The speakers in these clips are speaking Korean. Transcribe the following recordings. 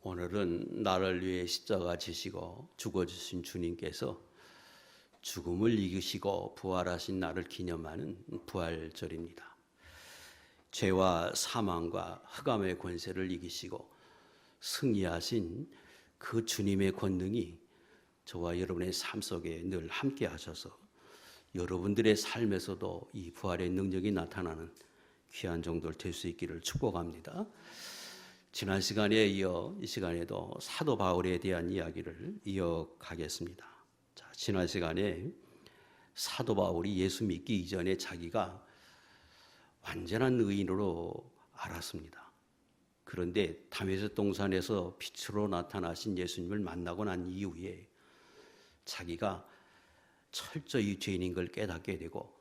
오늘은 나를 위해 십자가 지시고 죽어주신 주님께서 죽음을 이기시고 부활하신 나를 기념하는 부활절입니다. 죄와 사망과 흑암의 권세를 이기시고 승리하신 그 주님의 권능이 저와 여러분의 삶 속에 늘 함께 하셔서 여러분들의 삶에서도 이 부활의 능력이 나타나는 귀한 종들 될 수 있기를 축복합니다. 지난 시간에 이어 이 시간에도 사도 바울에 대한 이야기를 이어가겠습니다. 자, 지난 시간에 사도 바울이 예수 믿기 이전에 자기가 완전한 의인으로 알았습니다. 그런데 다메섹 동산에서 빛으로 나타나신 예수님을 만나고 난 이후에 자기가 철저히 죄인인 걸 깨닫게 되고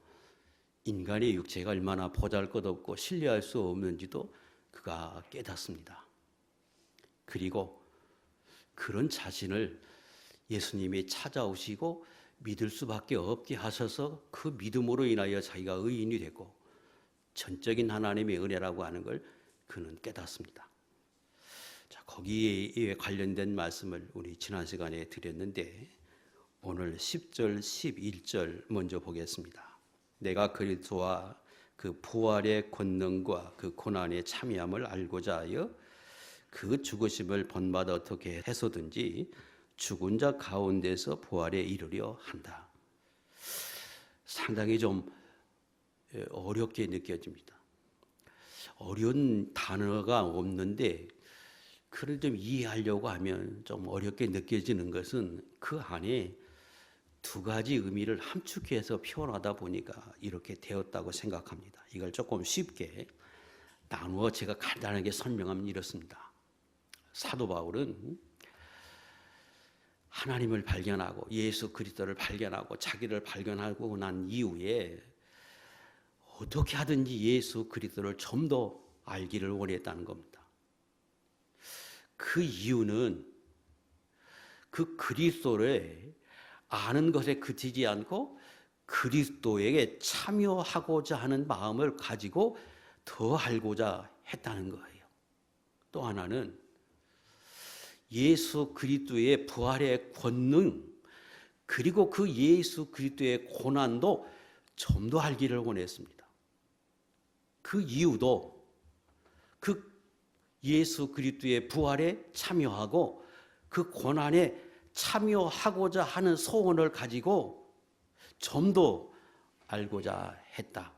인간의 육체가 얼마나 보잘것없고 신뢰할 수 없는지도 그가 깨닫습니다. 그리고 그런 자신을 예수님이 찾아오시고 믿을 수밖에 없게 하셔서 그 믿음으로 인하여 자기가 의인이 되고 전적인 하나님의 은혜라고 하는 걸 그는 깨닫습니다. 자, 거기에 관련된 말씀을 우리 지난 시간에 드렸는데 오늘 10절, 11절 먼저 보겠습니다. 내가 그리스도와 그 부활의 권능과 그 고난의 참여함을 알고자 하여 그 죽으심을 본받아 어떻게 해서든지 죽은 자 가운데서 부활에 이르려 한다. 상당히 좀 어렵게 느껴집니다. 어려운 단어가 없는데 그걸 좀 이해하려고 하면 좀 어렵게 느껴지는 것은 그 안에 두 가지 의미를 함축해서 표현하다 보니까 이렇게 되었다고 생각합니다. 이걸 조금 쉽게 나누어 제가 간단하게 설명하면 이렇습니다. 사도 바울은 하나님을 발견하고 예수 그리스도를 발견하고 자기를 발견하고 난 이후에 어떻게 하든지 예수 그리스도를 좀 더 알기를 원했다는 겁니다. 그 이유는 그 그리스도를 아는 것에 그치지 않고 그리스도에게 참여하고자 하는 마음을 가지고 더 알고자 했다는 거예요. 또 하나는 예수 그리스도의 부활의 권능 그리고 그 예수 그리스도의 고난도 좀 더 알기를 원했습니다. 그 이유도 그 예수 그리스도의 부활에 참여하고 그 고난에 참여하고자 하는 소원을 가지고 좀 더 알고자 했다.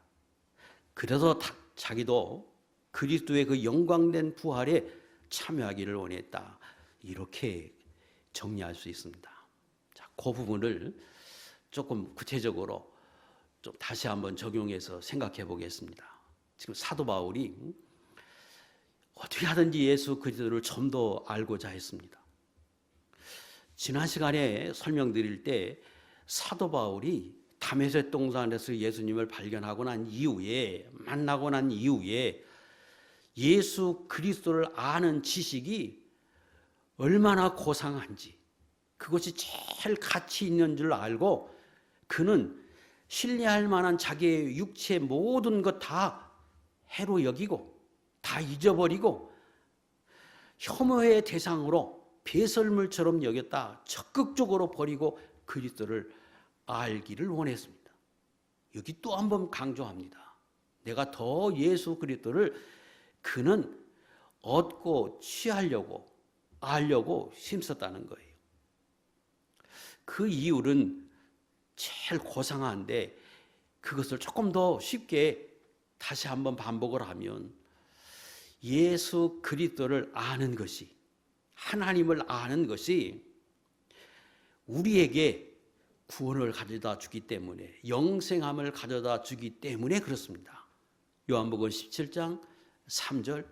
그래서 자기도 그리스도의 그 영광된 부활에 참여하기를 원했다. 이렇게 정리할 수 있습니다. 자, 그 부분을 조금 구체적으로 좀 다시 한번 적용해서 생각해 보겠습니다. 지금 사도 바울이 어떻게 하든지 예수 그리스도를 좀 더 알고자 했습니다. 지난 시간에 설명드릴 때 사도 바울이 다메섹 동산에서 예수님을 발견하고 난 이후에 만나고 난 이후에 예수 그리스도를 아는 지식이 얼마나 고상한지 그것이 제일 가치 있는 줄 알고 그는 신뢰할 만한 자기의 육체의 모든 것 다 해로 여기고 다 잊어버리고 혐오의 대상으로 배설물처럼 여겼다 적극적으로 버리고 그리스도를 알기를 원했습니다. 여기 또 한 번 강조합니다. 내가 더 예수 그리스도를 그는 얻고 취하려고 알려고 힘썼다는 거예요. 그 이유는 제일 고상한데 그것을 조금 더 쉽게 다시 한번 반복을 하면 예수 그리스도를 아는 것이 하나님을 아는 것이 우리에게 구원을 가져다 주기 때문에 영생함을 가져다 주기 때문에 그렇습니다. 요한복음 17장 3절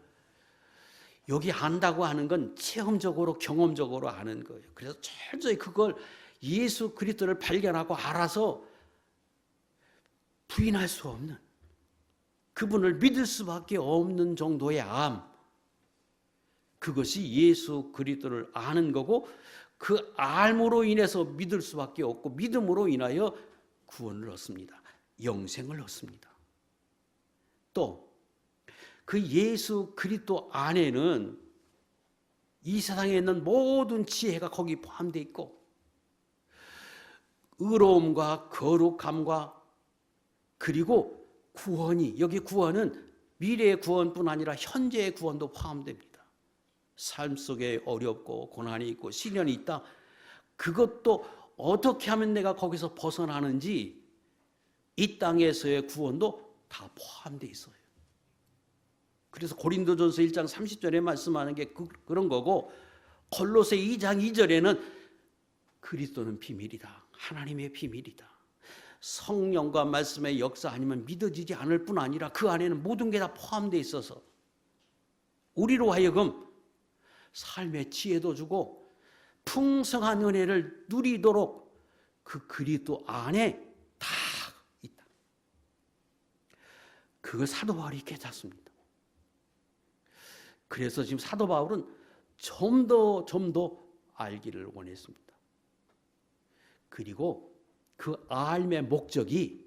여기 안다고 하는 건 체험적으로 경험적으로 아는 거예요. 그래서 철저히 그걸 예수 그리스도를 발견하고 알아서 부인할 수 없는 그분을 믿을 수밖에 없는 정도의 암 그것이 예수 그리스도를 아는 거고 그 알므로 인해서 믿을 수밖에 없고 믿음으로 인하여 구원을 얻습니다. 영생을 얻습니다. 또 그 예수 그리스도 안에는 이 세상에 있는 모든 지혜가 거기 포함되어 있고 의로움과 거룩함과 그리고 구원이, 여기 구원은 미래의 구원뿐 아니라 현재의 구원도 포함됩니다. 삶 속에 어렵고 고난이 있고 시련이 있다. 그것도 어떻게 하면 내가 거기서 벗어나는지 이 땅에서의 구원도 다 포함되어 있어요. 그래서 고린도전서 1장 30절에 말씀하는 게 그런 거고, 골로새 2장 2절에는 그리스도는 비밀이다. 하나님의 비밀이다. 성령과 말씀의 역사 아니면 믿어지지 않을 뿐 아니라 그 안에는 모든 게 다 포함되어 있어서 우리로 하여금 삶의 지혜도 주고 풍성한 은혜를 누리도록 그 그리스도 안에 다 있다. 그걸 사도 바울이 깨닫습니다. 그래서 지금 사도 바울은 좀 더 알기를 원했습니다. 그리고 그 알의 목적이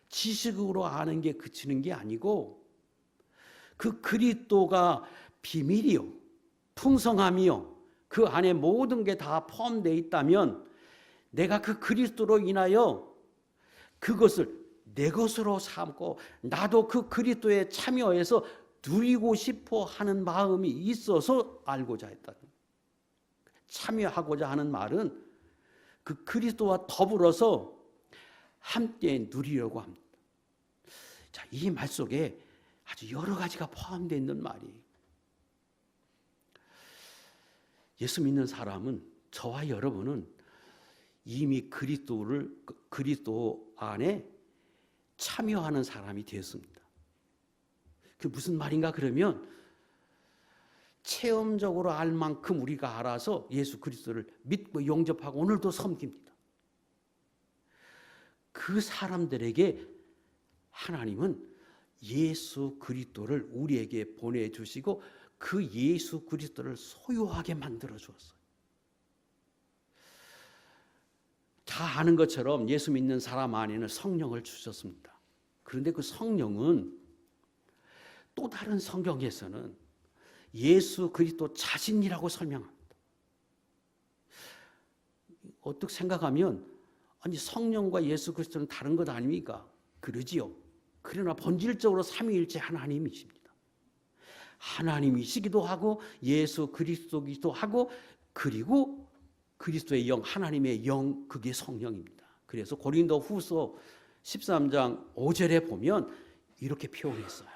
지식으로 아는 게 그치는 게 아니고 그 그리스도가 비밀이요, 풍성함이요, 그 안에 모든 게 다 포함되어 있다면 내가 그 그리스도로 인하여 그것을 내 것으로 삼고 나도 그 그리스도에 참여해서 누리고 싶어 하는 마음이 있어서 알고자 했다는 거예요. 참여하고자 하는 말은 그 그리스도와 더불어서 함께 누리려고 합니다. 자, 이 말 속에 아주 여러 가지가 포함되어 있는 말이에요. 예수 믿는 사람은, 저와 여러분은 이미 그리스도 안에 참여하는 사람이 되었습니다. 그게 무슨 말인가 그러면 체험적으로 알 만큼 우리가 알아서 예수 그리스도를 믿고 영접하고 오늘도 섬깁니다. 그 사람들에게 하나님은 예수 그리스도를 우리에게 보내주시고 그 예수 그리스도를 소유하게 만들어 주었어요. 다 아는 것처럼 예수 믿는 사람 안에는 성령을 주셨습니다. 그런데 그 성령은 또 다른 성경에서는 예수 그리스도 자신이라고 설명합니다. 어떻게 생각하면 아니 성령과 예수 그리스도는 다른 것 아닙니까? 그러지요. 그러나 본질적으로 삼위일체 하나님이십니다. 하나님이시기도 하고 예수 그리스도이기도 하고 그리고 그리스도의 영, 하나님의 영, 그게 성령입니다. 그래서 고린도 후서 13장 5절에 보면 이렇게 표현했어요.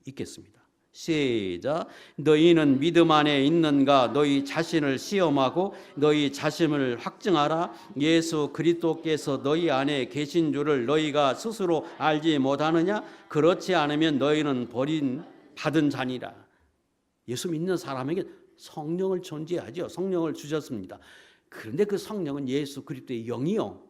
읽겠습니다. 시작. 너희는 믿음 안에 있는가? 너희 자신을 시험하고 너희 자신을 확증하라. 예수 그리스도께서 너희 안에 계신 줄을 너희가 스스로 알지 못하느냐? 그렇지 않으면 너희는 받은 자니라. 예수 믿는 사람에게 성령을 존재하죠. 성령을 주셨습니다. 그런데 그 성령은 예수 그리스도의 영이요,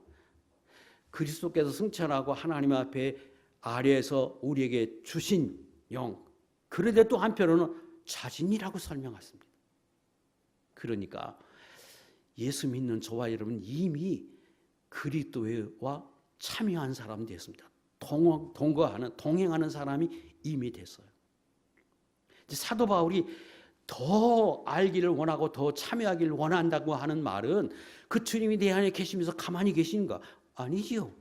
그리스도께서 승천하고 하나님 앞에 아래에서 우리에게 주신 영, 그런데 또 한편으로는 자신이라고 설명했습니다. 그러니까 예수 믿는 저와 여러분 이미 그리스도와 참여한 사람이 됐습니다. 동행하는 사람이 이미 됐어요. 사도 바울이 더 알기를 원하고 더 참여하기를 원한다고 하는 말은 그 주님이 내 안에 계시면서 가만히 계신가? 아니지요.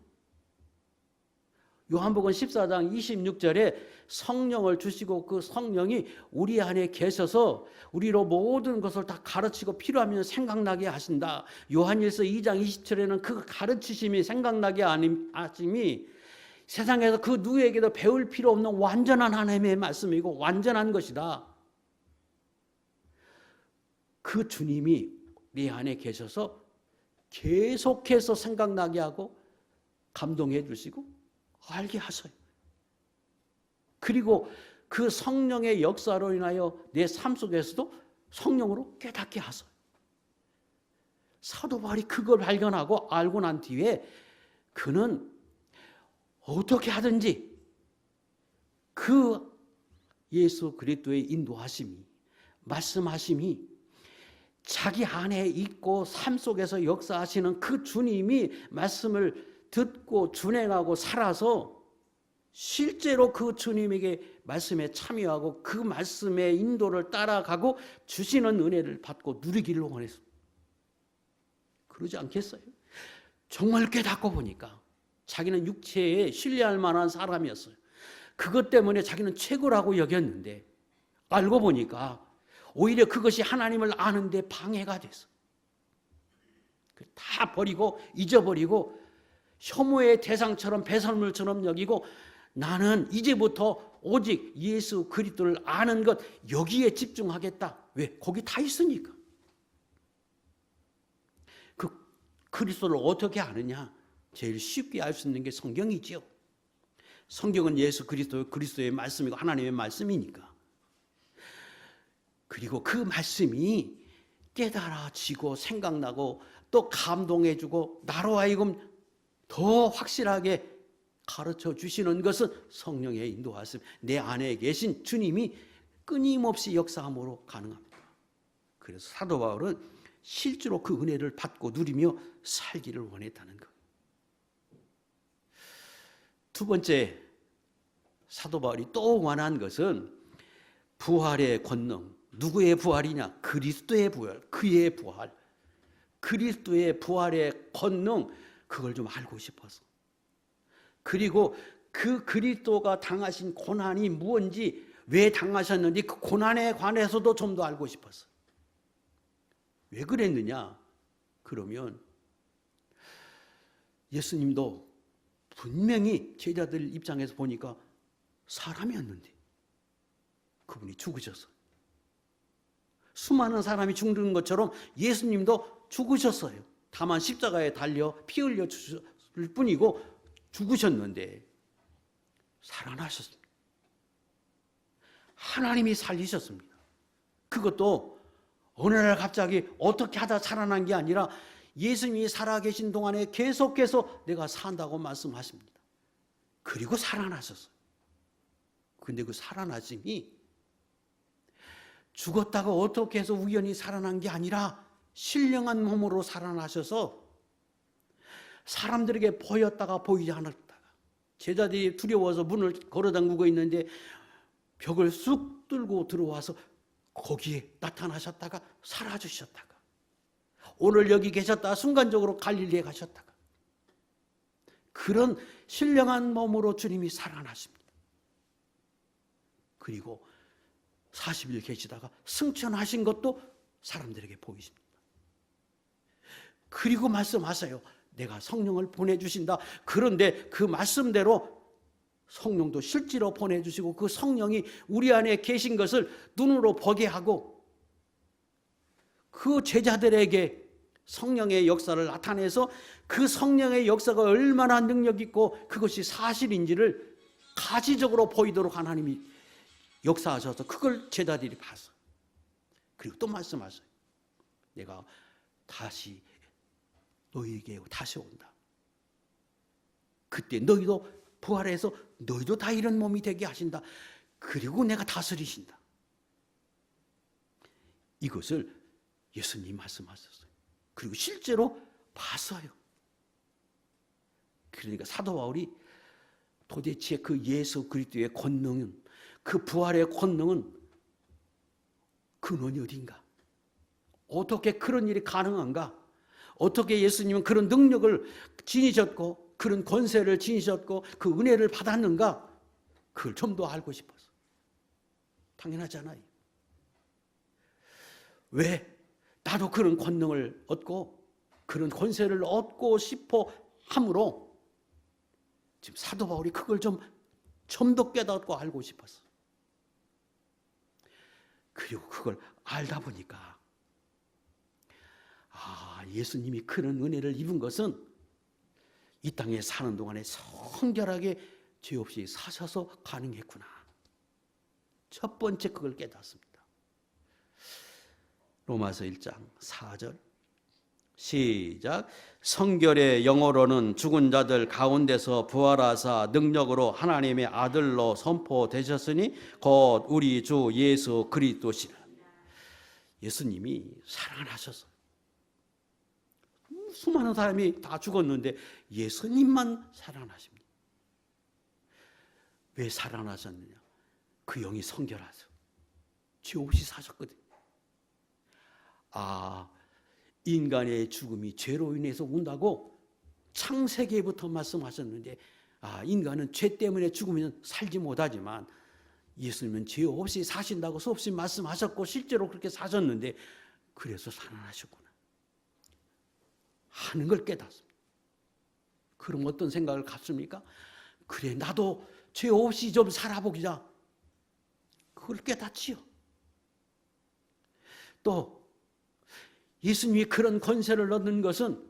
요한복음 14장 26절에 성령을 주시고 그 성령이 우리 안에 계셔서 우리로 모든 것을 다 가르치고 필요하면 생각나게 하신다. 요한일서 2장 20절에는 그 가르치심이 생각나게 하심이 세상에서 그 누구에게도 배울 필요 없는 완전한 하나님의 말씀이고 완전한 것이다. 그 주님이 네 안에 계셔서 계속해서 생각나게 하고 감동해 주시고 알게 하세요. 그리고 그 성령의 역사로 인하여 내 삶 속에서도 성령으로 깨닫게 하세요. 사도 바울이 그걸 발견하고 알고 난 뒤에 그는 어떻게 하든지 그 예수 그리스도의 인도하심이, 말씀하심이 자기 안에 있고 삶 속에서 역사하시는 그 주님이 말씀을 듣고 준행하고 살아서 실제로 그 주님에게 말씀에 참여하고 그 말씀의 인도를 따라가고 주시는 은혜를 받고 누리기를 원했습니다. 그러지 않겠어요? 정말 깨닫고 보니까 자기는 육체에 신뢰할 만한 사람이었어요. 그것 때문에 자기는 최고라고 여겼는데 알고 보니까 오히려 그것이 하나님을 아는데 방해가 됐어. 다 버리고 잊어버리고 혐오의 대상처럼 배설물처럼 여기고 나는 이제부터 오직 예수 그리스도를 아는 것 여기에 집중하겠다. 왜? 거기 다 있으니까. 그 그리스도를 어떻게 아느냐? 제일 쉽게 알 수 있는 게 성경이지요. 성경은 예수 그리스도의 말씀이고 하나님의 말씀이니까. 그리고 그 말씀이 깨달아지고 생각나고 또 감동해주고 나로 하여금 더 확실하게 가르쳐 주시는 것은 성령의 인도하심, 내 안에 계신 주님이 끊임없이 역사함으로 가능합니다. 그래서 사도 바울은 실제로 그 은혜를 받고 누리며 살기를 원했다는 것. 두 번째, 사도 바울이 또 원한 것은 부활의 권능. 누구의 부활이냐? 그리스도의 부활, 그의 부활. 그리스도의 부활의 권능, 그걸 좀 알고 싶어서. 그리고 그 그리스도가 당하신 고난이 무엇인지, 왜 당하셨는지 그 고난에 관해서도 좀 더 알고 싶었어. 왜 그랬느냐? 그러면 예수님도 분명히 제자들 입장에서 보니까 사람이었는데 그분이 죽으셨어요. 수많은 사람이 죽는 것처럼 예수님도 죽으셨어요. 다만 십자가에 달려 피 흘려 주셨을 뿐이고 죽으셨는데 살아나셨습니다. 하나님이 살리셨습니다. 그것도 어느 날 갑자기 어떻게 하다 살아난 게 아니라 예수님이 살아계신 동안에 계속해서 내가 산다고 말씀하십니다. 그리고 살아나셨어요. 근데 그 살아나심이 죽었다고 어떻게 해서 우연히 살아난 게 아니라 신령한 몸으로 살아나셔서 사람들에게 보였다가 보이지 않았다가 제자들이 두려워서 문을 걸어 잠그고 있는데 벽을 쑥 뚫고 들어와서 거기에 나타나셨다가 사라지셨다가 오늘 여기 계셨다가 순간적으로 갈릴리에 가셨다가 그런 신령한 몸으로 주님이 살아나십니다. 그리고 40일 계시다가 승천하신 것도 사람들에게 보이십니다. 그리고 말씀하세요. 내가 성령을 보내주신다. 그런데 그 말씀대로 성령도 실제로 보내주시고 그 성령이 우리 안에 계신 것을 눈으로 보게 하고 그 제자들에게 성령의 역사를 나타내서 그 성령의 역사가 얼마나 능력 있고 그것이 사실인지를 가시적으로 보이도록 하나님이 역사하셔서 그걸 제자들이 봤어요. 그리고 또 말씀하세요. 내가 다시 너희에게 다시 온다. 그때 너희도 부활해서 너희도 다 이런 몸이 되게 하신다. 그리고 내가 다스리신다. 이것을 예수님 말씀하셨어요. 그리고 실제로 봤어요. 그러니까 사도 바울이 도대체 그 예수 그리스도의 권능은 그 부활의 권능은 근원이 어딘가? 어떻게 그런 일이 가능한가? 어떻게 예수님은 그런 능력을 지니셨고 그런 권세를 지니셨고 그 은혜를 받았는가? 그걸 좀 더 알고 싶어서. 당연하잖아요. 왜? 나도 그런 권능을 얻고 그런 권세를 얻고 싶어 함으로 지금 사도 바울이 그걸 좀 더 깨닫고 알고 싶었어. 그리고 그걸 알다 보니까 예수님이 그런 은혜를 입은 것은 이 땅에 사는 동안에 성결하게 죄 없이 사셔서 가능했구나. 첫 번째 그걸 깨닫습니다. 로마서 1장 4절 시작. 성결의 영어로는 죽은 자들 가운데서 부활하사 능력으로 하나님의 아들로 선포되셨으니 곧 우리 주 예수 그리스도시라. 예수님이 살아나셨어요. 수많은 사람이 다 죽었는데 예수님만 살아나십니다. 왜 살아나셨느냐? 그 영이 성결하셔. 죄 없이 사셨거든. 인간의 죽음이 죄로 인해서 온다고 창세기부터 말씀하셨는데, 인간은 죄 때문에 죽으면 살지 못하지만 예수님은 죄 없이 사신다고 수없이 말씀하셨고 실제로 그렇게 사셨는데, 그래서 살아나셨구나 하는 걸 깨닫습니다. 그럼 어떤 생각을 갖습니까? 그래, 나도 죄 없이 좀 살아보자. 그걸 깨닫지요. 또 예수님이 그런 권세를 얻는 것은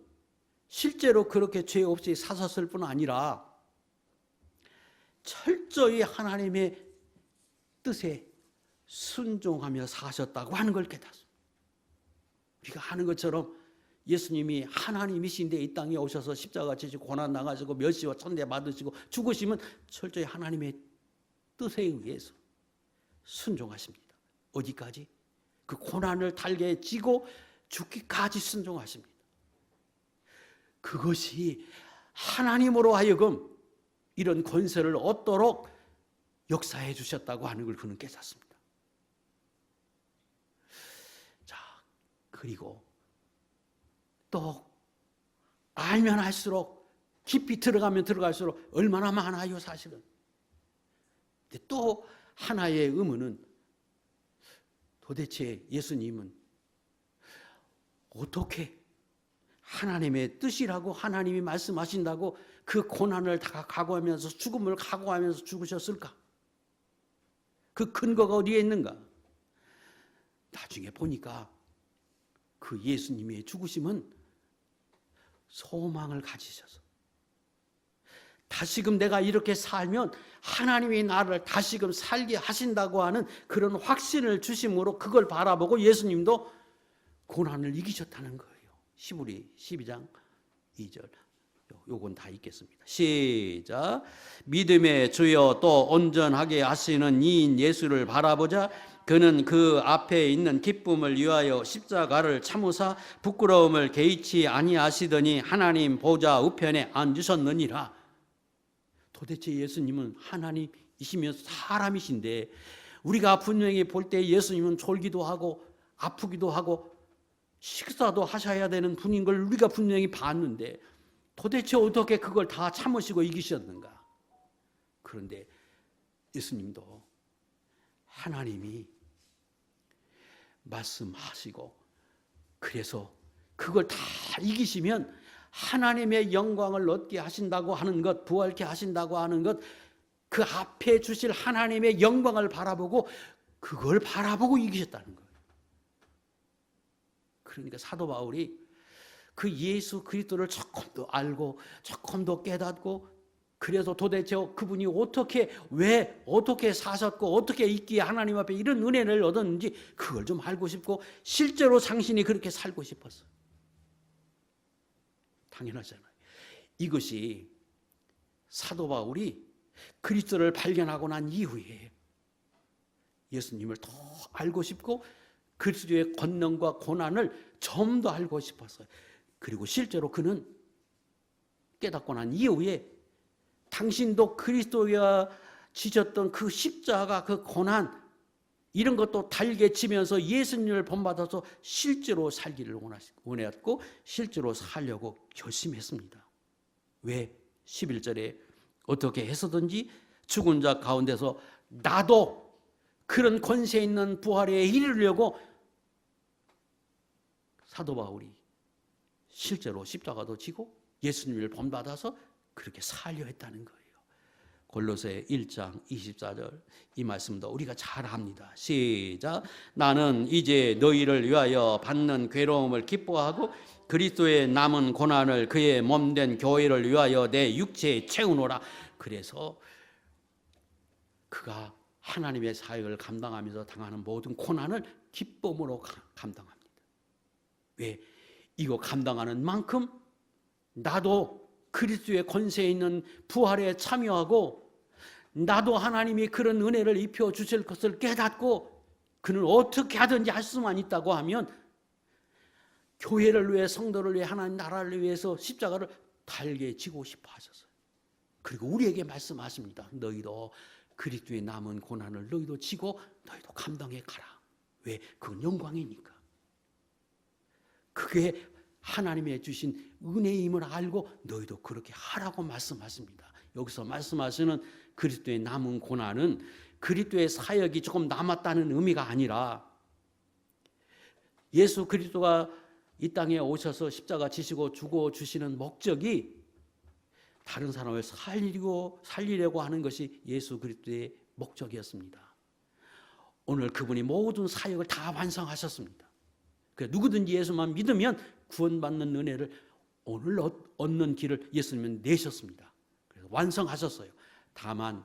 실제로 그렇게 죄 없이 사셨을 뿐 아니라 철저히 하나님의 뜻에 순종하며 사셨다고 하는 걸 깨닫습니다. 우리가 아는 것처럼 예수님이 하나님이신데 이 땅에 오셔서 십자가 지시고 고난 당하시고 멸시와 천대 받으시고 죽으시면 철저히 하나님의 뜻에 의해서 순종하십니다. 어디까지? 그 고난을 달게 지고 죽기까지 순종하십니다. 그것이 하나님으로 하여금 이런 권세를 얻도록 역사해 주셨다고 하는 걸 그는 깨닫습니다. 자, 그리고 또 알면 알수록 깊이 들어가면 들어갈수록 얼마나 많아요, 사실은. 근데 또 하나의 의문은 도대체 예수님은 어떻게 하나님의 뜻이라고 하나님이 말씀하신다고 그 고난을 다 각오하면서 죽음을 각오하면서 죽으셨을까? 그 근거가 어디에 있는가? 나중에 보니까 그 예수님의 죽으심은 소망을 가지셔서 다시금 내가 이렇게 살면 하나님이 나를 다시금 살게 하신다고 하는 그런 확신을 주심으로 그걸 바라보고 예수님도 고난을 이기셨다는 거예요. 히브리 12장 2절. 요건 다 읽겠습니다. 시작. 믿음의 주여 또 온전하게 하시는 이인 예수를 바라보자. 그는 그 앞에 있는 기쁨을 위하여 십자가를 참으사 부끄러움을 개의치 아니하시더니 하나님 보좌 우편에 앉으셨느니라. 도대체 예수님은 하나님이시면서 사람이신데 우리가 분명히 볼 때 예수님은 졸기도 하고 아프기도 하고 식사도 하셔야 되는 분인 걸 우리가 분명히 봤는데 도대체 어떻게 그걸 다 참으시고 이기셨는가? 그런데 예수님도 하나님이 말씀하시고 그래서 그걸 다 이기시면 하나님의 영광을 얻게 하신다고 하는 것, 부활케 하신다고 하는 것, 그 앞에 주실 하나님의 영광을 바라보고 그걸 바라보고 이기셨다는 거예요. 그러니까 사도 바울이 그 예수 그리스도를 조금 더 알고 조금 더 깨닫고 그래서 도대체 그분이 어떻게 왜 어떻게 사셨고 어떻게 있기에 하나님 앞에 이런 은혜를 얻었는지 그걸 좀 알고 싶고 실제로 당신이 그렇게 살고 싶었어요. 당연하잖아요. 이것이 사도 바울이 그리스도를 발견하고 난 이후에 예수님을 더 알고 싶고 그리스도의 권능과 고난을 좀 더 알고 싶었어요. 그리고 실제로 그는 깨닫고 난 이후에 당신도 그리스도가 지셨던 그 십자가 그 고난 이런 것도 달게 지면서 예수님을 본받아서 실제로 살기를 원했고 실제로 살려고 결심했습니다. 왜? 11절에 어떻게 해서든지 죽은 자 가운데서 나도 그런 권세 있는 부활에 이르려고 사도 바울이 실제로 십자가도 지고 예수님을 본받아서 그렇게 살려 했다는 거예요. 골로새 1장 24절 이 말씀도 우리가 잘 압니다. 시작. 나는 이제 너희를 위하여 받는 괴로움을 기뻐하고 그리스도의 남은 고난을 그의 몸된 교회를 위하여 내 육체에 채우노라. 그래서 그가 하나님의 사역을 감당하면서 당하는 모든 고난을 기쁨으로 감당합니다. 왜? 이거 감당하는 만큼 나도 그리스도의 권세에 있는 부활에 참여하고 나도 하나님이 그런 은혜를 입혀 주실 것을 깨닫고 그는 어떻게 하든지 할 수만 있다고 하면 교회를 위해 성도를 위해 하나님 나라를 위해서 십자가를 달게 지고 싶어 하셨어요. 그리고 우리에게 말씀하십니다. 너희도 그리스도의 남은 고난을 너희도 지고 너희도 감당해 가라. 왜? 그건 영광이니까. 그게 하나님의 주신 은혜임을 알고 너희도 그렇게 하라고 말씀하십니다. 여기서 말씀하시는 그리스도의 남은 고난은 그리스도의 사역이 조금 남았다는 의미가 아니라 예수 그리스도가 이 땅에 오셔서 십자가 지시고 죽어주시는 목적이 다른 사람을 살리려고 하는 것이 예수 그리스도의 목적이었습니다. 오늘 그분이 모든 사역을 다 완성하셨습니다. 누구든지 예수만 믿으면 구원받는 은혜를 오늘 얻는 길을 예수님은 내셨습니다. 그래서 완성하셨어요. 다만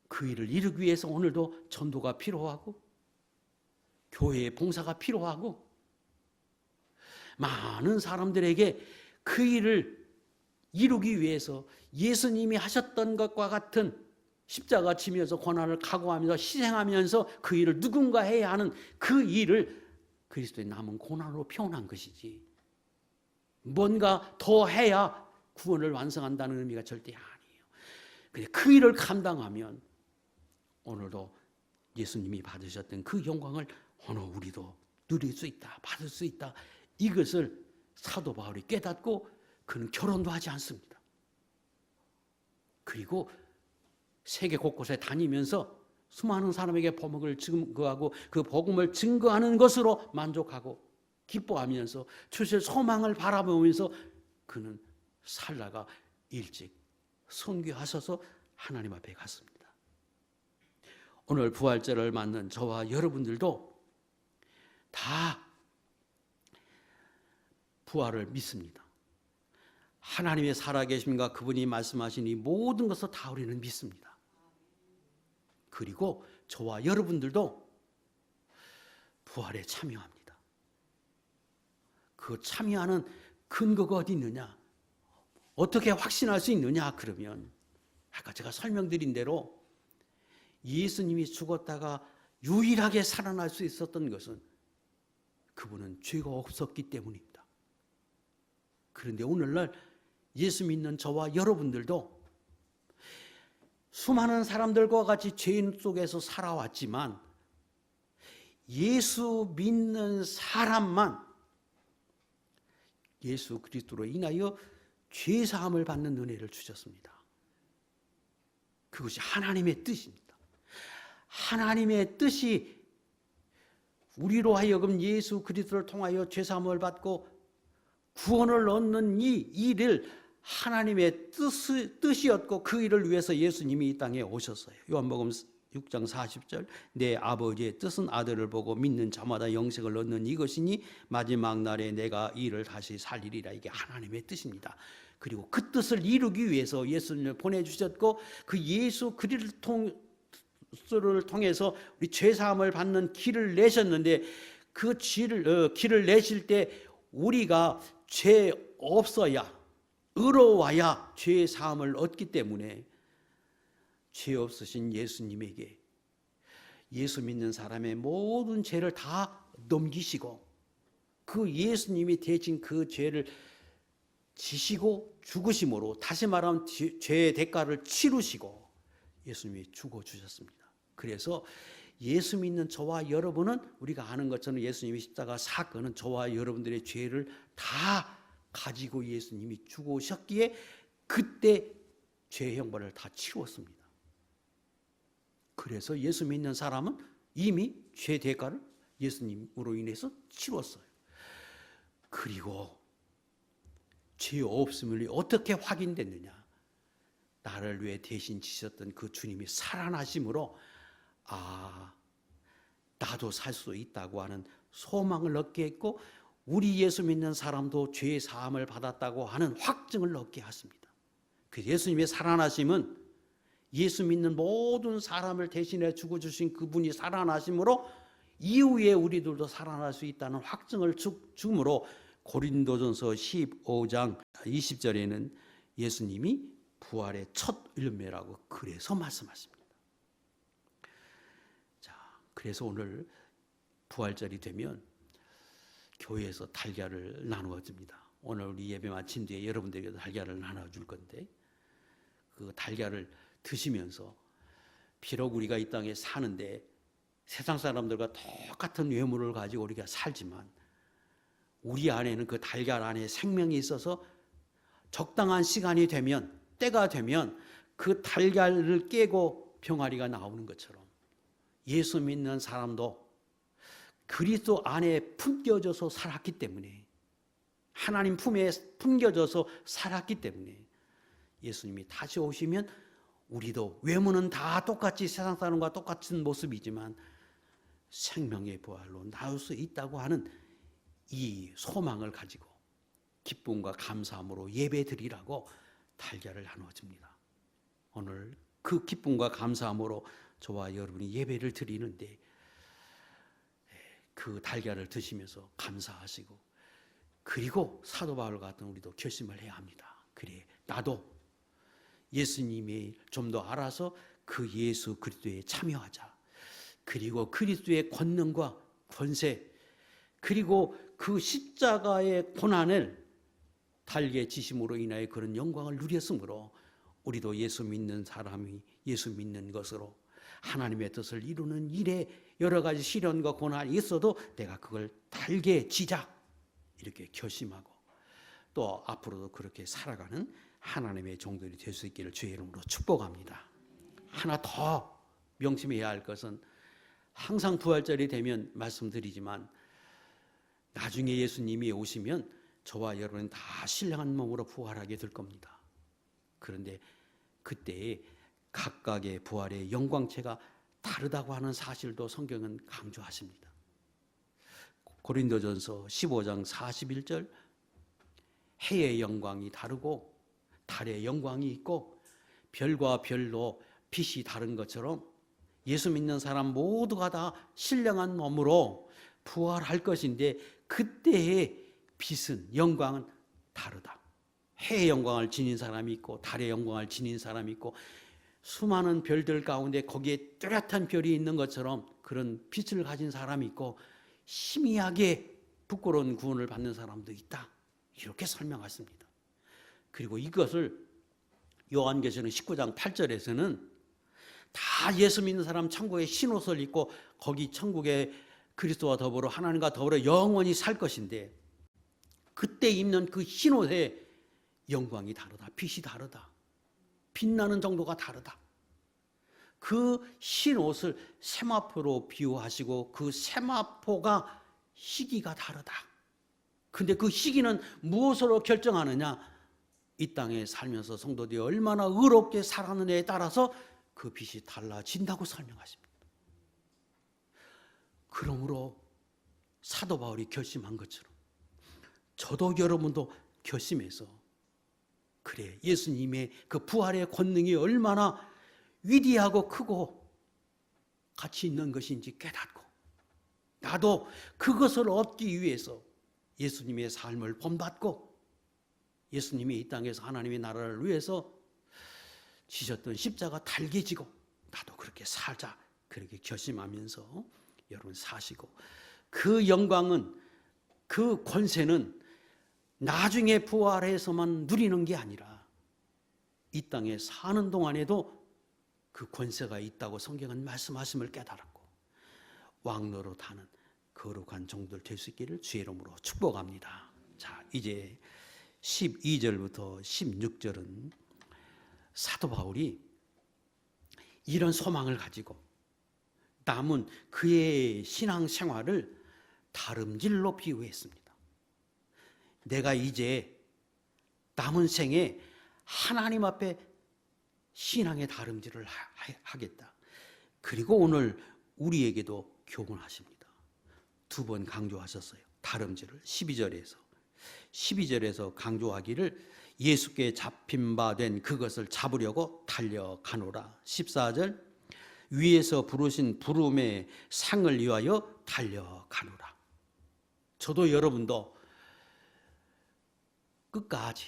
그 일을 이루기 위해서 오늘도 전도가 필요하고 교회의 봉사가 필요하고 많은 사람들에게 그 일을 이루기 위해서 예수님이 하셨던 것과 같은 십자가 지면서 고난을 각오하면서 희생하면서 그 일을 누군가 해야 하는 그 일을 그리스도의 남은 고난으로 표현한 것이지 뭔가 더 해야 구원을 완성한다는 의미가 절대 아니에요. 그 일을 감당하면 오늘도 예수님이 받으셨던 그 영광을 오늘 우리도 누릴 수 있다, 받을 수 있다. 이것을 사도 바울이 깨닫고 그는 결혼도 하지 않습니다. 그리고 세계 곳곳에 다니면서 수많은 사람에게 복음을 증거하고 그 복음을 증거하는 것으로 만족하고 기뻐하면서 주실 소망을 바라보면서 그는 살다가 일찍 선교하셔서 하나님 앞에 갔습니다. 오늘 부활절을 맞는 저와 여러분들도 다 부활을 믿습니다. 하나님의 살아계심과 그분이 말씀하신 이 모든 것을 다 우리는 믿습니다. 그리고 저와 여러분들도 부활에 참여합니다. 그 참여하는 근거가 어디 있느냐? 어떻게 확신할 수 있느냐? 그러면 아까 제가 설명드린 대로 예수님이 죽었다가 유일하게 살아날 수 있었던 것은 그분은 죄가 없었기 때문입니다. 그런데 오늘날 예수 믿는 저와 여러분들도 수많은 사람들과 같이 죄인 속에서 살아왔지만 예수 믿는 사람만 예수 그리스도로 인하여 죄사함을 받는 은혜를 주셨습니다. 그것이 하나님의 뜻입니다. 하나님의 뜻이 우리로 하여금 예수 그리스도를 통하여 죄사함을 받고 구원을 얻는 이 일을 하나님의 뜻이었고 그 일을 위해서 예수님이 이 땅에 오셨어요. 요한복음 6장 40절 내 아버지의 뜻은 아들을 보고 믿는 자마다 영생을 얻는 이것이니 마지막 날에 내가 이를 다시 살리리라. 이게 하나님의 뜻입니다. 그리고 그 뜻을 이루기 위해서 예수님을 보내주셨고 그 예수 그리스도를 통해서 우리 죄사함을 받는 길을 내셨는데 그 길을 내실 때 우리가 죄 없어야 의로워야 죄사함을 얻기 때문에 죄 없으신 예수님에게 예수 믿는 사람의 모든 죄를 다 넘기시고 그 예수님이 대신 그 죄를 지시고 죽으심으로 다시 말하면 죄의 대가를 치르시고 예수님이 죽어주셨습니다. 그래서 예수 믿는 저와 여러분은 우리가 아는 것처럼 예수님의 십자가 사건은 저와 여러분들의 죄를 다 가지고 예수님이 죽으셨기에 그때 죄의 형벌을 다 치루었습니다. 그래서 예수 믿는 사람은 이미 죄 대가를 예수님으로 인해서 치루었어요. 그리고 죄 없음이 어떻게 확인됐느냐? 나를 위해 대신 지셨던 그 주님이 살아나심으로 나도 살 수 있다고 하는 소망을 얻게 했고 우리 예수 믿는 사람도 죄의 사함을 받았다고 하는 확증을 얻게 하십니다. 그 예수님의 살아나심은 예수 믿는 모든 사람을 대신해 죽어주신 그분이 살아나심으로 이후에 우리들도 살아날 수 있다는 확증을 주므로 고린도전서 15장 20절에는 예수님이 부활의 첫 열매라고 그래서 말씀하십니다. 자, 그래서 오늘 부활절이 되면 교회에서 달걀을 나누어 줍니다. 오늘 우리 예배 마친 뒤에 여러분들에게도 달걀을 나눠 줄 건데 그 달걀을 드시면서 비록 우리가 이 땅에 사는데 세상 사람들과 똑같은 외모를 가지고 우리가 살지만 우리 안에는 그 달걀 안에 생명이 있어서 적당한 시간이 되면, 때가 되면 그 달걀을 깨고 병아리가 나오는 것처럼 예수 믿는 사람도 그리스도 안에 품겨져서 살았기 때문에, 하나님 품에 품겨져서 살았기 때문에 예수님이 다시 오시면 우리도 외모는 다 똑같이 세상 사람과 똑같은 모습이지만 생명의 부활로 나올 수 있다고 하는 이 소망을 가지고 기쁨과 감사함으로 예배드리라고 달걀을 나눠줍니다. 오늘 그 기쁨과 감사함으로 저와 여러분이 예배를 드리는데 그 달걀을 드시면서 감사하시고, 그리고 사도 바울 같은 우리도 결심을 해야 합니다. 그래, 나도 예수님이 좀 더 알아서 그 예수 그리스도에 참여하자. 그리고 그리스도의 권능과 권세, 그리고 그 십자가의 고난을 달게 지심으로 인하여 그런 영광을 누렸으므로 우리도 예수 믿는 사람이 예수 믿는 것으로 하나님의 뜻을 이루는 일에 여러 가지 시련과 고난이 있어도 내가 그걸 달게 지자, 이렇게 결심하고 또 앞으로도 그렇게 살아가는 하나님의 종들이 될 수 있기를 주의 이름으로 축복합니다. 하나 더 명심해야 할 것은, 항상 부활절이 되면 말씀드리지만 나중에 예수님이 오시면 저와 여러분은 다 신령한 몸으로 부활하게 될 겁니다. 그런데 그때에 각각의 부활의 영광체가 다르다고 하는 사실도 성경은 강조하십니다. 고린도전서 15장 41절, 해의 영광이 다르고 달의 영광이 있고 별과 별로 빛이 다른 것처럼 예수 믿는 사람 모두가 다 신령한 몸으로 부활할 것인데 그때의 빛은, 영광은 다르다. 해의 영광을 지닌 사람이 있고 달의 영광을 지닌 사람이 있고 수많은 별들 가운데 거기에 뚜렷한 별이 있는 것처럼 그런 빛을 가진 사람이 있고 희미하게 부끄러운 구원을 받는 사람도 있다. 이렇게 설명하십니다. 그리고 이것을 요한계시록 19장 8절에서는 다 예수 믿는 사람 천국에 흰옷을 입고 거기 천국에 그리스도와 더불어 하나님과 더불어 영원히 살 것인데 그때 입는 그 흰옷의 영광이 다르다. 빛이 다르다. 빛나는 정도가 다르다. 그 흰옷을 세마포로 비유하시고 그 세마포가 시기가 다르다. 근데 그 시기는 무엇으로 결정하느냐? 이 땅에 살면서 성도들이 얼마나 의롭게 살았느냐에 따라서 그 빛이 달라진다고 설명하십니다. 그러므로 사도 바울이 결심한 것처럼 저도 여러분도 결심해서, 그래, 예수님의 그 부활의 권능이 얼마나 위대하고 크고 가치 있는 것인지 깨닫고 나도 그것을 얻기 위해서 예수님의 삶을 본받고 예수님이 이 땅에서 하나님의 나라를 위해서 지셨던 십자가 달게 지고 나도 그렇게 살자, 그렇게 결심하면서 여러분 사시고, 그 영광은, 그 권세는 나중에 부활해서만 누리는 게 아니라 이 땅에 사는 동안에도 그 권세가 있다고 성경은 말씀하심을 깨달았고 왕노릇하는 거룩한 종들 될 수 있기를 주의 이름으로 축복합니다. 자, 이제 12절부터 16절은 사도 바울이 이런 소망을 가지고 남은 그의 신앙 생활을 다름질로 비유했습니다. 내가 이제 남은 생에 하나님 앞에 신앙의 다름질을 하겠다. 그리고 오늘 우리에게도 교훈하십니다. 두 번 강조하셨어요. 다름질을 12절에서 강조하기를 예수께 잡힌 바 된 그것을 잡으려고 달려가노라. 14절 위에서 부르신 부름의 상을 위하여 달려가노라. 저도 여러분도 끝까지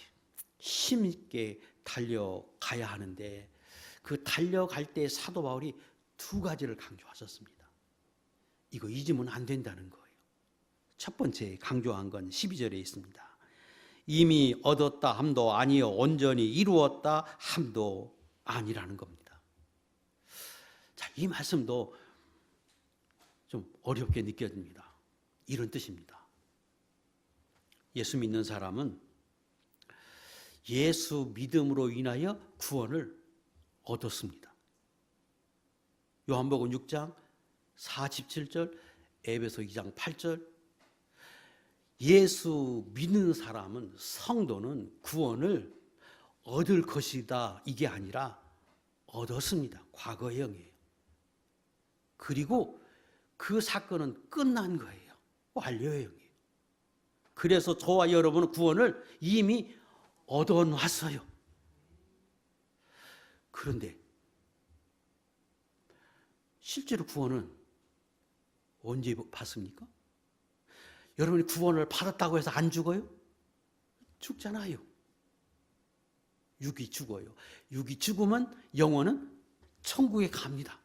힘있게 달려가야 하는데 그 달려갈 때 사도 바울이 두 가지를 강조하셨습니다. 이거 잊으면 안 된다는 거예요. 첫 번째 강조한 건 12절에 있습니다. 이미 얻었다 함도 아니요 온전히 이루었다 함도 아니라는 겁니다. 자, 이 말씀도 좀 어렵게 느껴집니다. 이런 뜻입니다. 예수 믿는 사람은 예수 믿음으로 인하여 구원을 얻었습니다. 요한복음 6장 47절, 에베소 2장 8절. 예수 믿는 사람은, 성도는 구원을 얻을 것이다, 이게 아니라 얻었습니다. 과거형이에요. 그리고 그 사건은 끝난 거예요. 완료형이에요. 그래서 저와 여러분은 구원을 이미 얻어놨어요. 그런데 실제로 구원은 언제 받습니까? 여러분이 구원을 받았다고 해서 안 죽어요? 죽잖아요. 육이 죽어요. 육이 죽으면 영혼은 천국에 갑니다.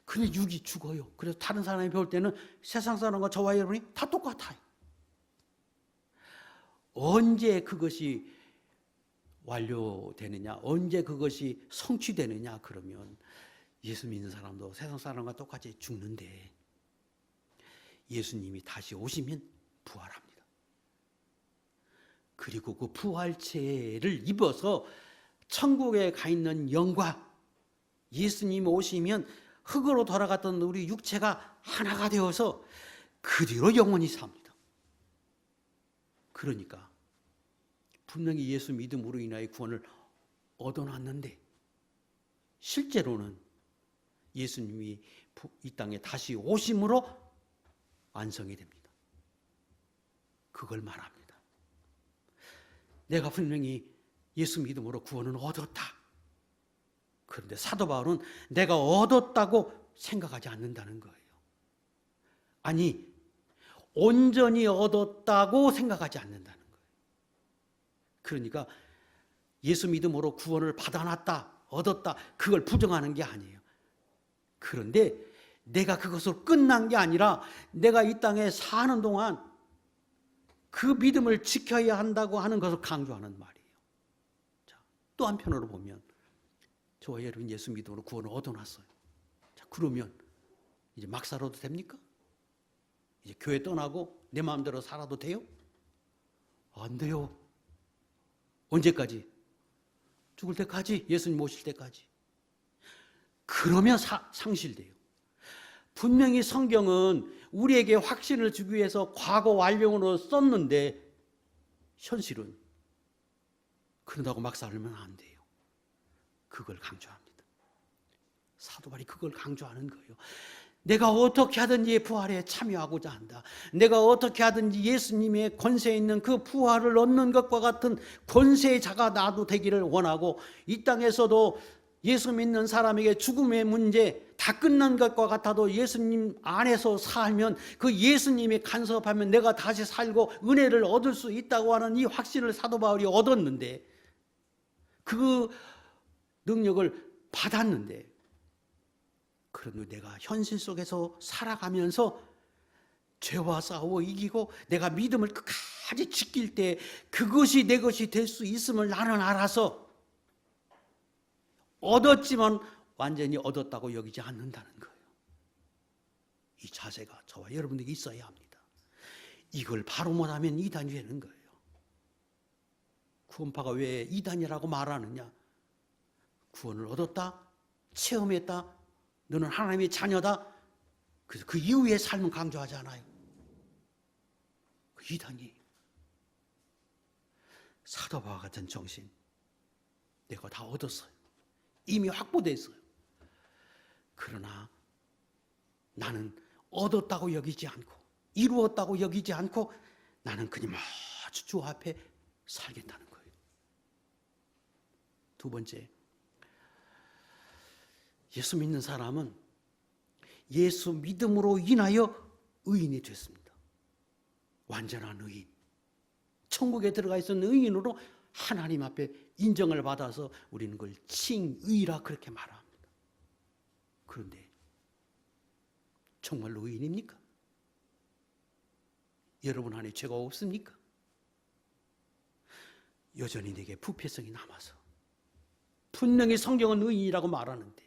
근데 육이 죽어요. 그래서 다른 사람이 배울 때는 세상 사람과 저와 여러분이 다 똑같아요. 언제 그것이 완료되느냐, 언제 그것이 성취되느냐, 그러면 예수 믿는 사람도 세상 사람과 똑같이 죽는데 예수님이 다시 오시면 부활합니다. 그리고 그 부활체를 입어서 천국에 가 있는 영과 예수님이 오시면 흙으로 돌아갔던 우리 육체가 하나가 되어서 그 뒤로 영원히 삽니다. 그러니까 분명히 예수 믿음으로 인하여 구원을 얻어놨는데 실제로는 예수님이 이 땅에 다시 오심으로 완성이 됩니다. 그걸 말합니다. 내가 분명히 예수 믿음으로 구원을 얻었다. 그런데 사도 바울은 내가 얻었다고 생각하지 않는다는 거예요. 아니, 온전히 얻었다고 생각하지 않는다는 거예요. 그러니까 예수 믿음으로 구원을 받아놨다, 얻었다, 그걸 부정하는 게 아니에요. 그런데 내가 그것으로 끝난 게 아니라 내가 이 땅에 사는 동안 그 믿음을 지켜야 한다고 하는 것을 강조하는 말이에요. 자, 또 한편으로 보면 저와 여러분 예수 믿음으로 구원을 얻어놨어요. 자, 그러면 이제 막 살아도 됩니까? 이제 교회 떠나고 내 마음대로 살아도 돼요? 안 돼요. 언제까지? 죽을 때까지, 예수님 오실 때까지. 그러면 상실돼요. 분명히 성경은 우리에게 확신을 주기 위해서 과거 완료로 썼는데 현실은 그런다고 막 살면 안 돼요. 그걸 강조합니다. 사도 바울이 그걸 강조하는 거예요. 내가 어떻게 하든지 부활에 참여하고자 한다. 내가 어떻게 하든지 예수님의 권세에 있는 그 부활을 얻는 것과 같은 권세의 자가 나도 되기를 원하고 이 땅에서도 예수 믿는 사람에게 죽음의 문제 다 끝난 것과 같아도 예수님 안에서 살면 그 예수님이 간섭하면 내가 다시 살고 은혜를 얻을 수 있다고 하는 이 확신을 사도 바울이 얻었는데 그 능력을 받았는데 그런데 내가 현실 속에서 살아가면서 죄와 싸워 이기고 내가 믿음을 끝까지 지킬 때 그것이 내 것이 될 수 있음을 나는 알아서 얻었지만 완전히 얻었다고 여기지 않는다는 거예요. 이 자세가 저와 여러분들이 있어야 합니다. 이걸 바로 못하면 이단이 되는 거예요. 구원파가 왜 이단이라고 말하느냐? 구원을 얻었다, 체험했다, 너는 하나님의 자녀다. 그래서 그 이후의 삶은 강조하지 않아요. 그 이단이에요. 사도바와 같은 정신 내가 다 얻었어요. 이미 확보됐어요. 그러나 나는 얻었다고 여기지 않고 이루었다고 여기지 않고 나는 끊임없이 주 앞에 살겠다는 거예요. 두 번째, 예수 믿는 사람은 예수 믿음으로 인하여 의인이 됐습니다. 완전한 의인. 천국에 들어가 있었는 의인으로 하나님 앞에 인정을 받아서 우리는 그걸 칭의라 그렇게 말합니다. 그런데 정말로 의인입니까? 여러분 안에 죄가 없습니까? 여전히 내게 부패성이 남아서 분명히 성경은 의인이라고 말하는데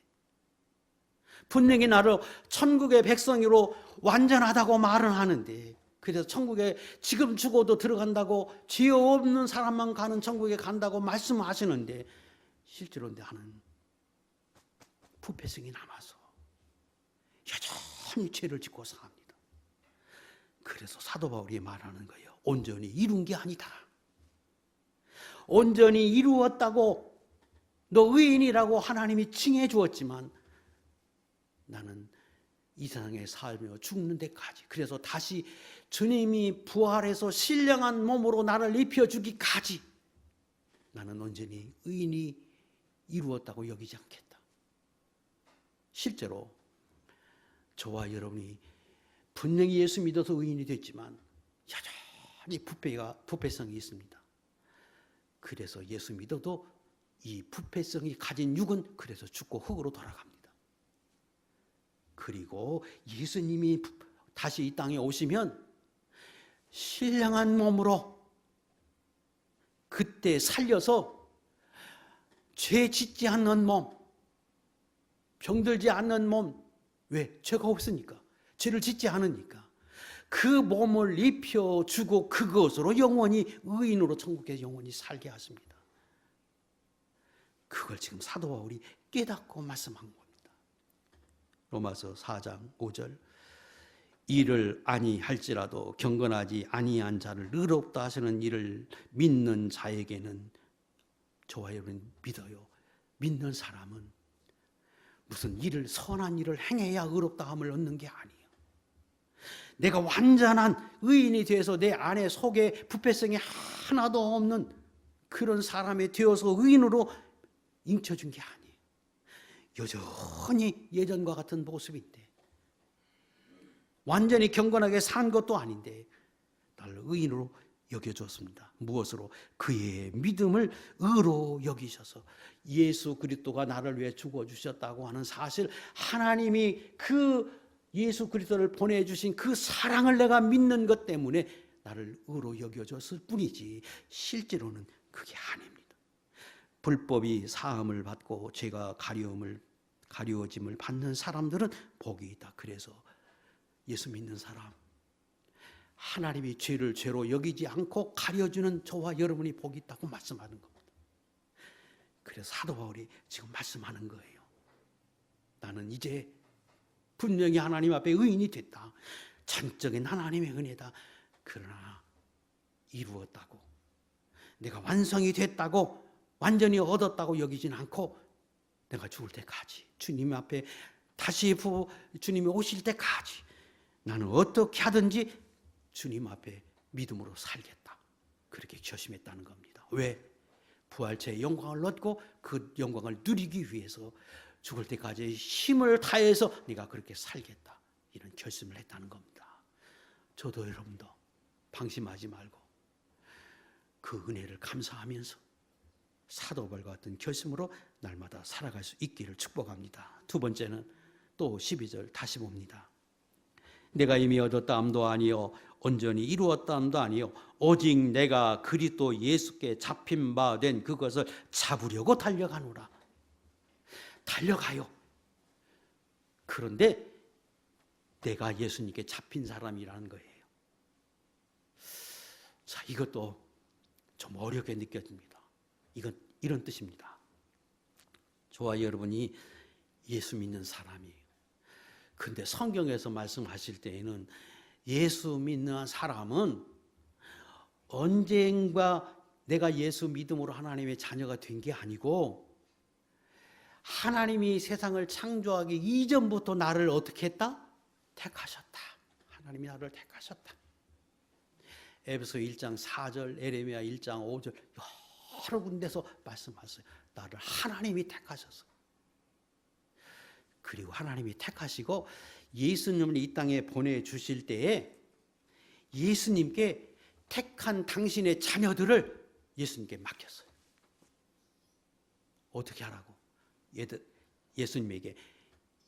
분명히 나를 천국의 백성으로 완전하다고 말은 하는데, 그래서 천국에 지금 죽어도 들어간다고, 죄 없는 사람만 가는 천국에 간다고 말씀하시는데, 실제로 나는 부패성이 남아서 여전히 죄를 짓고 삽니다. 그래서 사도 바울이 말하는 거예요. 온전히 이룬 게 아니다. 온전히 이루었다고 너 의인이라고 하나님이 칭해 주었지만 나는 이 세상에 살며 죽는 데까지, 그래서 다시 주님이 부활해서 신령한 몸으로 나를 입혀주기까지 나는 온전히 의인이 이루었다고 여기지 않겠다. 실제로 저와 여러분이 분명히 예수 믿어서 의인이 됐지만 여전히 부패성이 있습니다. 그래서 예수 믿어도 이 부패성이 가진 육은 그래서 죽고 흙으로 돌아갑니다. 그리고 예수님이 다시 이 땅에 오시면 신령한 몸으로 그때 살려서 죄 짓지 않는 몸, 병들지 않는 몸, 왜? 죄가 없으니까, 죄를 짓지 않으니까 그 몸을 입혀주고 그것으로 영원히 의인으로 천국에 영원히 살게 하십니다. 그걸 지금 사도 바울이 깨닫고 말씀한 겁니다. 로마서 4장 5절, 이를 아니할지라도 경건하지 아니한 자를 의롭다 하시는 이를 믿는 자에게는, 저와 여러분 믿어요, 믿는 사람은 무슨 일을, 선한 일을 행해야 의롭다함을 얻는 게 아니에요. 내가 완전한 의인이 돼서 내 안에 속에 부패성이 하나도 없는 그런 사람이 되어서 의인으로 인쳐준 게 아니에요. 여전히 예전과 같은 모습인데, 완전히 경건하게 산 것도 아닌데 나를 의인으로 여겨줬습니다. 무엇으로? 그의 믿음을 의로 여기셔서 예수 그리스도가 나를 위해 죽어주셨다고 하는 사실, 하나님이 그 예수 그리스도를 보내주신 그 사랑을 내가 믿는 것 때문에 나를 의로 여겨줬을 뿐이지 실제로는 그게 아닙니다. 불법이 사함을 받고 죄가 가려짐을 받는 사람들은 복이 있다. 그래서 예수 믿는 사람, 하나님이 죄를 죄로 여기지 않고 가려주는 저와 여러분이 복이 있다고 말씀하는 겁니다. 그래서 사도 바울이 지금 말씀하는 거예요. 나는 이제 분명히 하나님 앞에 의인이 됐다. 전적인 하나님의 은혜다. 그러나 이루었다고, 내가 완성이 됐다고, 완전히 얻었다고 여기진 않고 내가 죽을 때까지, 주님 앞에 다시 주님이 오실 때까지 나는 어떻게 하든지 주님 앞에 믿음으로 살겠다. 그렇게 결심했다는 겁니다. 왜? 부활체의 영광을 얻고 그 영광을 누리기 위해서 죽을 때까지 힘을 다해서 네가 그렇게 살겠다, 이런 결심을 했다는 겁니다. 저도 여러분도 방심하지 말고 그 은혜를 감사하면서 사도 바울과 같은 결심으로 날마다 살아갈 수 있기를 축복합니다. 두 번째는 또 12절 다시 봅니다. 내가 이미 얻었다함도 아니요 온전히 이루었다함도 아니요 오직 내가 그리스도 예수께 잡힌 바 된 그것을 잡으려고 달려가노라. 달려가요. 그런데 내가 예수님께 잡힌 사람이라는 거예요. 자, 이것도 좀 어렵게 느껴집니다. 이건 이런 뜻입니다. 저와 여러분이 예수 믿는 사람이에요. 근데 성경에서 말씀하실 때에는 예수 믿는 사람은 언젠가 내가 예수 믿음으로 하나님의 자녀가 된 게 아니고 하나님이 세상을 창조하기 이전부터 나를 어떻게 했다? 택하셨다. 하나님이 나를 택하셨다. 에베소 1장 4절, 에레미야 1장 5절 여러 군데서 말씀하셨어요. 나를 하나님이 택하셔서. 그리고 하나님이 택하시고 예수님을 이 땅에 보내주실 때에 예수님께 택한 당신의 자녀들을 예수님께 맡겼어요. 어떻게 하라고? 예수님에게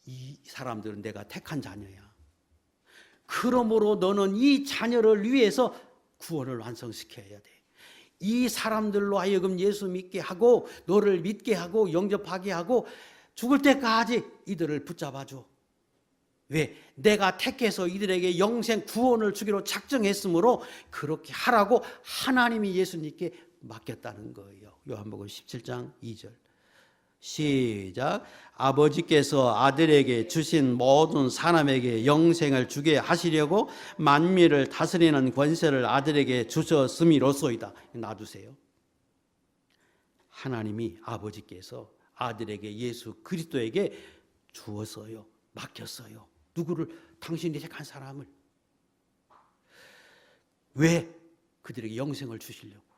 이 사람들은 내가 택한 자녀야. 그러므로 너는 이 자녀를 위해서 구원을 완성시켜야 돼. 이 사람들로 하여금 예수 믿게 하고 너를 믿게 하고 영접하게 하고 죽을 때까지 이들을 붙잡아줘. 왜? 내가 택해서 이들에게 영생 구원을 주기로 작정했으므로 그렇게 하라고 하나님이 예수님께 맡겼다는 거예요. 요한복음 17장 2절. 시작. 아버지께서 아들에게 주신 모든 사람에게 영생을 주게 하시려고 만민을 다스리는 권세를 아들에게 주셨음이로소이다. 놔두세요. 하나님이 아버지께서 아들에게 예수 그리스도에게 주었어요. 맡겼어요. 누구를? 당신이 택한 사람을. 왜? 그들에게 영생을 주시려고.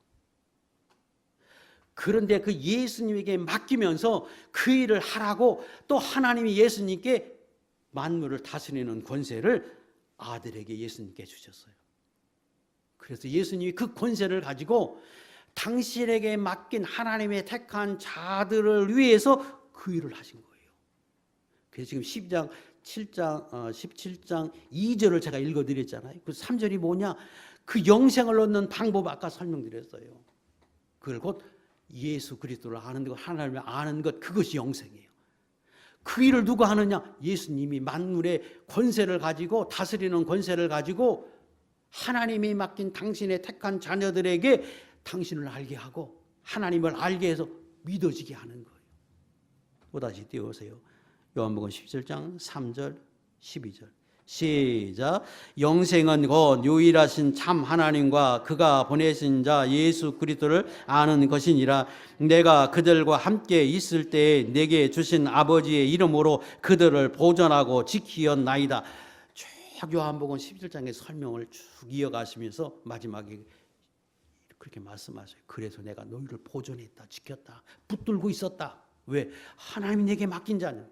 그런데 그 예수님에게 맡기면서 그 일을 하라고 또 하나님이 예수님께 만물을 다스리는 권세를 아들에게 예수님께 주셨어요. 그래서 예수님이 그 권세를 가지고 당신에게 맡긴 하나님의 택한 자들을 위해서 그 일을 하신 거예요. 그래서 지금 17장 2절을 제가 읽어드렸잖아요. 그 3절이 뭐냐? 그 영생을 얻는 방법 아까 설명드렸어요. 그걸 곧 예수 그리스도를 아는 것, 하나님을 아는 것, 그것이 영생이에요. 그 일을 누가 하느냐? 예수님이 만물의 권세를 가지고, 다스리는 권세를 가지고 하나님이 맡긴 당신의 택한 자녀들에게 당신을 알게 하고 하나님을 알게 해서 믿어지게 하는 거예요. 또다시 띄워보세요. 요한복음 17장 3절 12절. 시작. 영생은 곧 유일하신 참 하나님과 그가 보내신 자 예수 그리스도를 아는 것이니라. 내가 그들과 함께 있을 때에 내게 주신 아버지의 이름으로 그들을 보존하고 지키었나이다. 쭉 요한복음 17장의 설명을 쭉 이어가시면서 마지막에 그렇게 말씀하세요. 그래서 내가 너희를 보존했다, 지켰다, 붙들고 있었다. 왜? 하나님이 내게 맡긴 자는,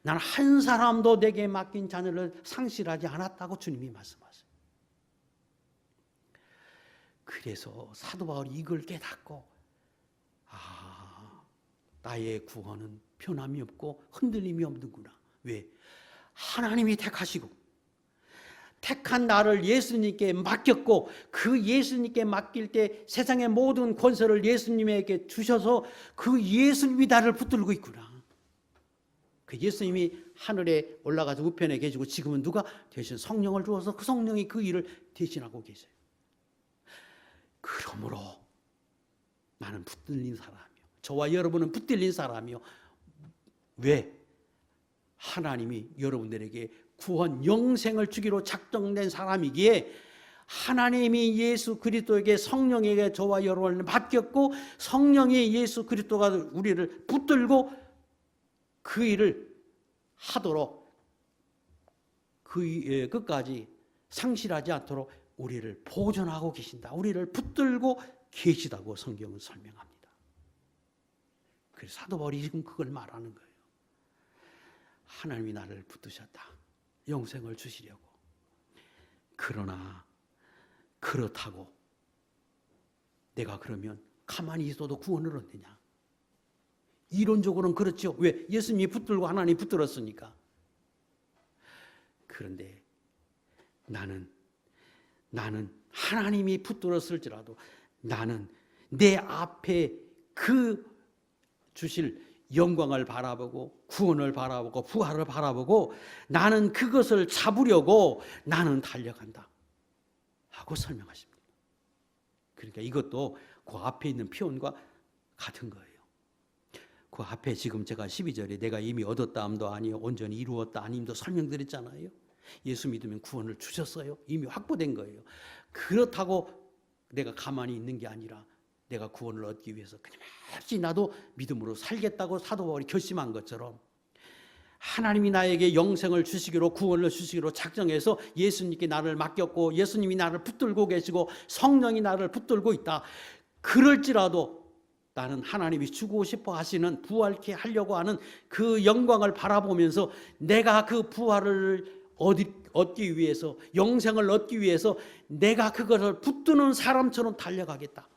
난 한 사람도 내게 맡긴 자녀를 상실하지 않았다고 주님이 말씀하세요. 그래서 사도 바울이 이걸 깨닫고, 나의 구원은 변함이 없고 흔들림이 없는구나. 왜? 하나님이 택하시고 택한 나를 예수님께 맡겼고, 그 예수님께 맡길 때 세상의 모든 권세를 예수님에게 주셔서 그 예수님이 나를 붙들고 있구나. 그 예수님이 하늘에 올라가서 우편에 계시고 지금은 누가 대신 성령을 주어서 그 성령이 그 일을 대신하고 계세요. 그러므로 나는 붙들린 사람이요, 저와 여러분은 붙들린 사람이요. 왜? 하나님이 여러분들에게 구원 영생을 주기로 작정된 사람이기에 하나님이 예수 그리스도에게 성령에게 저와 여러분을 맡겼고, 성령이 예수 그리스도가 우리를 붙들고 그 일을 하도록 그 끝까지 상실하지 않도록 우리를 보존하고 계신다, 우리를 붙들고 계시다고 성경은 설명합니다. 그래서 사도 바울이 지금 그걸 말하는 거예요. 하나님이 나를 붙드셨다, 영생을 주시려고. 그러나 그렇다고 내가 그러면 가만히 있어도 구원을 얻느냐? 이론적으로는 그렇죠. 왜? 예수님이 붙들고 하나님이 붙들었으니까. 그런데 나는 하나님이 붙들었을지라도 나는 내 앞에 그 주실 영광을 바라보고 구원을 바라보고 부활을 바라보고 나는 그것을 잡으려고 나는 달려간다 하고 설명하십니다. 그러니까 이것도 그 앞에 있는 표현과 같은 거예요. 그 앞에 지금 제가 12절에 내가 이미 얻었다함도 아니요 온전히 이루었다 아님도 설명드렸잖아요. 예수 믿으면 구원을 주셨어요. 이미 확보된 거예요. 그렇다고 내가 가만히 있는 게 아니라 내가 구원을 얻기 위해서 끊임없이 나도 믿음으로 살겠다고 사도 바울이 결심한 것처럼 하나님이 나에게 영생을 주시기로 구원을 주시기로 작정해서 예수님께 나를 맡겼고 예수님이 나를 붙들고 계시고 성령이 나를 붙들고 있다. 그럴지라도 나는 하나님이 주고 싶어 하시는 부활케 하려고 하는 그 영광을 바라보면서 내가 그 부활을 얻기 위해서 영생을 얻기 위해서 내가 그것을 붙드는 사람처럼 달려가겠다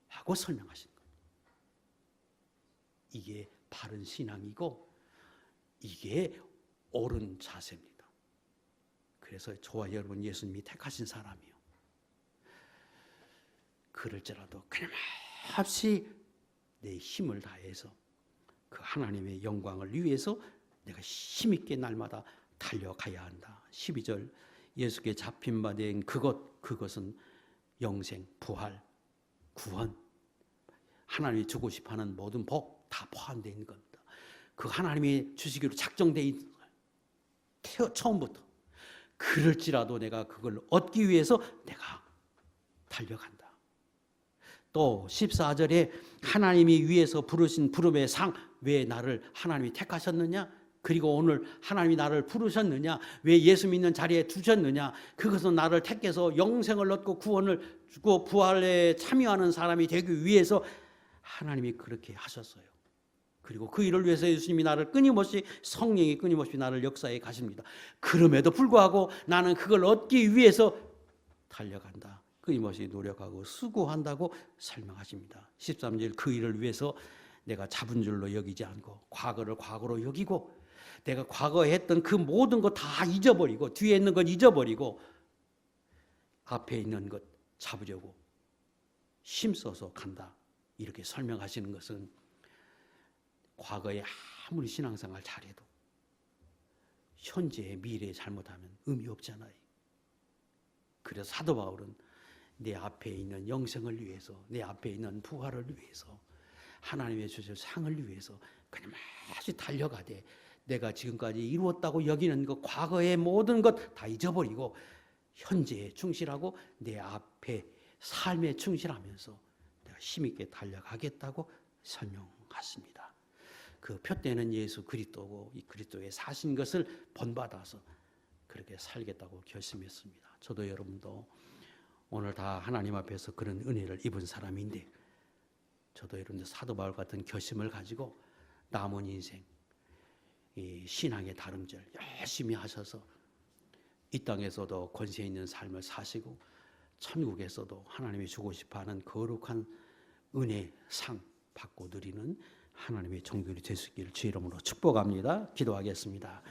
하고 설명하신 거예요. 이게 바른 신앙이고 이게 옳은 자세입니다. 그래서 저와 여러분 예수님이 택하신 사람이요, 그럴지라도 끊임없이 내 힘을 다해서 그 하나님의 영광을 위해서 내가 힘있게 날마다 달려가야 한다. 12절 예수께 잡힌 바 된 그것은 영생, 부활, 구원, 하나님이 주고 싶어하는 모든 복 다 포함되어 있는 겁니다. 그 하나님이 주시기로 작정되어 있는 거예요. 처음부터. 그럴지라도 내가 그걸 얻기 위해서 내가 달려간다. 또 14절에 하나님이 위에서 부르신 부름의 상, 왜 나를 하나님이 택하셨느냐? 그리고 오늘 하나님이 나를 부르셨느냐? 왜 예수 믿는 자리에 두셨느냐? 그것은 나를 택해서 영생을 얻고 구원을 주고 부활에 참여하는 사람이 되기 위해서 하나님이 그렇게 하셨어요. 그리고 그 일을 위해서 예수님이 나를 성령이 끊임없이 나를 역사해 가십니다. 그럼에도 불구하고 나는 그걸 얻기 위해서 달려간다. 끊임없이 노력하고 수고한다고 설명하십니다. 13절 그 일을 위해서 내가 잡은 줄로 여기지 않고 과거를 과거로 여기고 내가 과거에 했던 그 모든 것 다 잊어버리고 뒤에 있는 것 잊어버리고 앞에 있는 것 잡으려고 힘써서 간다. 이렇게 설명하시는 것은 과거에 아무리 신앙생활 잘해도 현재의 미래에 잘못하면 의미 없잖아요. 그래서 사도 바울은 내 앞에 있는 영생을 위해서, 내 앞에 있는 부활을 위해서, 하나님의 주실 상을 위해서 그냥 마치 달려가되 내가 지금까지 이루었다고 여기는 그 과거의 모든 것 다 잊어버리고 현재에 충실하고 내 앞에 삶에 충실하면서 내가 힘있게 달려가겠다고 설명했습니다. 그 표대는 예수 그리스도고 이 그리스도의 사신 것을 본받아서 그렇게 살겠다고 결심했습니다. 저도 여러분도 오늘 다 하나님 앞에서 그런 은혜를 입은 사람인데 저도 여러분들 사도 바울 같은 결심을 가지고 남은 인생 이 신앙의 다름질 열심히 하셔서 이 땅에서도 권세 있는 삶을 사시고 천국에서도 하나님이 주고 싶어하는 거룩한 은혜 상 받고 누리는 하나님의 종들이 되시기를 주의 이름으로 축복합니다. 기도하겠습니다.